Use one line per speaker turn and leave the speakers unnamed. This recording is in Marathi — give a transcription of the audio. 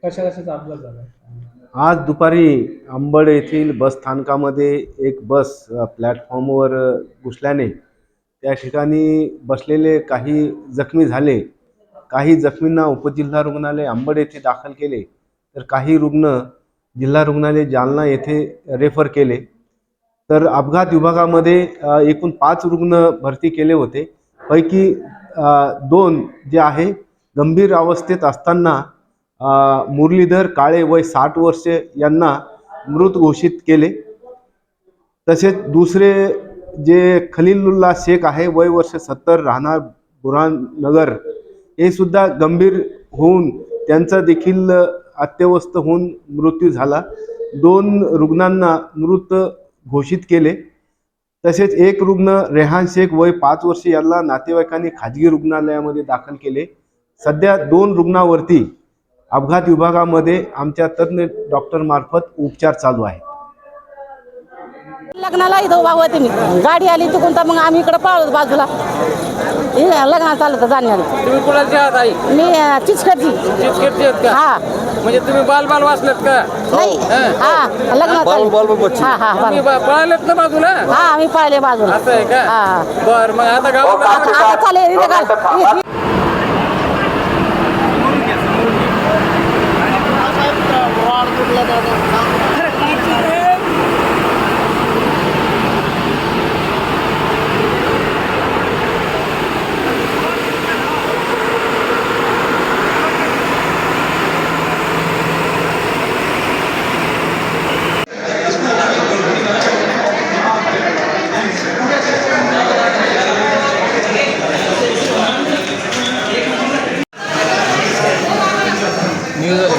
कशा कशाचा अपघात झाला?
आज दुपारी अंबड येथील बस स्थानकामध्ये एक बस प्लॅटफॉर्मवर घुसल्याने त्या ठिकाणी बसलेले काही जखमी झाले. काही जखमींना उपजिल्हा रुग्णालय अंबड येथे दाखल केले, तर काही रुग्ण जिल्हा रुग्णालय जालना येथे रेफर केले. तर अपघात विभागामध्ये एकूण 5 रुग्ण भरती केले होते. पैकी 2 जे आहे गंभीर अवस्थेत असताना मुरलीधर काळे वय 60 वर्षे यांना मृत घोषित केले. तसेच दुसरे जे खलीलुल्ला शेख आहे वय वर्ष 70 राहणार बुराननगर, हे सुद्धा गंभीर होऊन त्यांचा देखील अत्यवस्थ होऊन मृत्यू झाला. 2 रुग्णांना मृत घोषित केले. तसेच एक रुग्ण रेहान शेख वय 5 वर्षे याला नातेवाईकांनी खाजगी रुग्णालयामध्ये दाखल केले. सध्या 2 रुग्णांवरती अपघात विभागामध्ये आमच्या तज्ञ डॉक्टर मार्फत उपचार चालू आहेत.
लग्नाला इथं उभा होते मी, गाडी आली तिकडून तर मग आम्ही इकडे पळलो बाजूला. लग्नाला चाललं तर जाण्याला.
तुम्ही कुणाची आहात आई?
मी चिचकरची.
चिचकरची आहेत का?
हा.
म्हणजे तुम्ही बाल वाचलेत का?
नाही. हा लग्नात. हा हा
तुम्ही पळालेत ना बाजूला?
हा आम्ही पळले बाजूला.
असं आहे का?
हा.
बर मग आता गावात
आता चालेल इथं घाल.
न्यूज